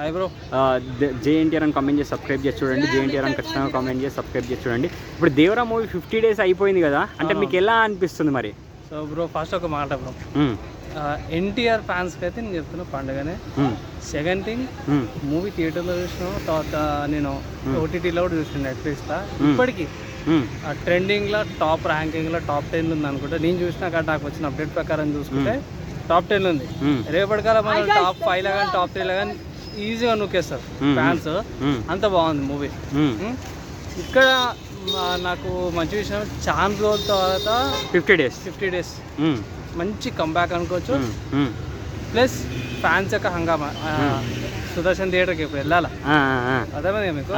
Hi bro. JNTR అని comment చేసి subscribe చేసి చూడండి. జేఎన్టీఆర్ అని ఖచ్చితంగా కామెంట్ చేసి సబ్స్క్రైబ్ చేసి చూడండి. ఇప్పుడు దేవరా మూవీ 50 days అయిపోయింది కదా, అంటే మీకు ఎలా అనిపిస్తుంది మరి? సో బ్రో ఫస్ట్ ఒక మాట బ్రో, ఎన్టీఆర్ ఫ్యాన్స్కి అయితే నేను చెప్తున్నా పండుగనే. సెకండ్ థింగ్, మూవీ థియేటర్లో చూసిన తర్వాత నేను ఓటీటీలో కూడా చూసిన నెట్ఫ్లిక్స్లో. ఇప్పటికీ ట్రెండింగ్లో టాప్ ర్యాంకింగ్లో టాప్ 10 ఉంది అనుకుంటా. నేను చూసినాక నాకు వచ్చిన అప్డేట్ ప్రకారం చూసుకుంటే టాప్ 10 ఉంది. రేపటికాల మనం టాప్ 5లో కానీ టాప్ 3లో కానీ ఈజీగా నూకేస్తారు ఫ్యాన్స్. అంత బాగుంది మూవీ. ఇక్కడ నాకు మంచి విషయం, చాలా రోజుల తర్వాత 50 days మంచి కంబ్యాక్ అనుకోవచ్చు. ప్లస్ ఫ్యాన్స్ యొక్క హంగామా. సుదర్శన్ థియేటర్కి ఇప్పుడు వెళ్ళాలా, అదేమైంది మీకు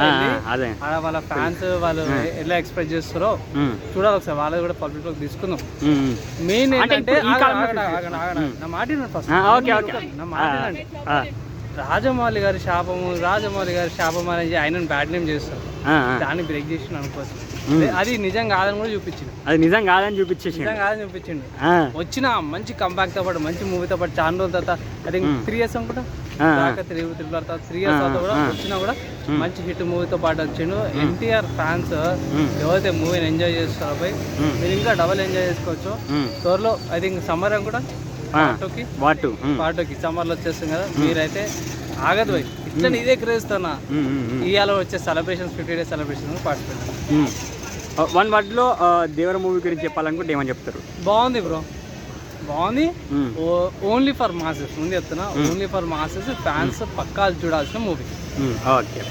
వాళ్ళ ఫ్యాన్స్ వాళ్ళు ఎలా ఎక్స్ప్రెస్ చేస్తారో చూడాలి ఒకసారి. వాళ్ళది కూడా పబ్లిక్ లోకి తీసుకుందాం. మెయిన్ ఏంటంటే నా మాట ఫస్ట్ నా మాట ఏంటంటే, రాజమౌళి గారి శాపము అనేది ఆయనను బ్యాడ్ నేమ్ చేస్తారు. దాన్ని బ్రేక్ చేసిన అనుకోవచ్చు. అది నిజం కాదని కూడా చూపించింది. వచ్చిన మంచి కంబ్యాక్ తో పాటు మంచి మూవీతో పాటు చాలా రోజుల తర్వాత ఐ థింక్ 3 years అనుకుంటా, 3 years తర్వాత కూడా వచ్చినా కూడా మంచి హిట్ మూవీతో పాటు వచ్చిండు. ఎన్టీఆర్ ఫ్యాన్స్ ఎవరైతే మూవీని ఎంజాయ్ చేస్తారో పోయి మీరు ఇంకా డబల్ ఎంజాయ్ చేసుకోవచ్చు. త్వరలో ఐ థింక్ సమ్మర్ కూడా పార్ట్ 2కి సమ్మర్లో వచ్చేస్తుంది కదా. మీరైతే ఆగదు పోయి ఇట్లా ఇదే క్రేజ్తోనా ఇవాళ వచ్చే celebrations 50 days celebrations participate. One వర్డ్లో దేవర మూవీ గురించి చెప్పాలనుకుంటే ఏమని చెప్తారు? బాగుంది బ్రో, బాగుంది. ఓన్లీ ఫర్ మాసెస్, ముందు చెప్తున్నా, ఓన్లీ ఫర్ మాసెస్ ఫ్యాన్స్ పక్కా చూడాల్సిన మూవీ. ఓకే.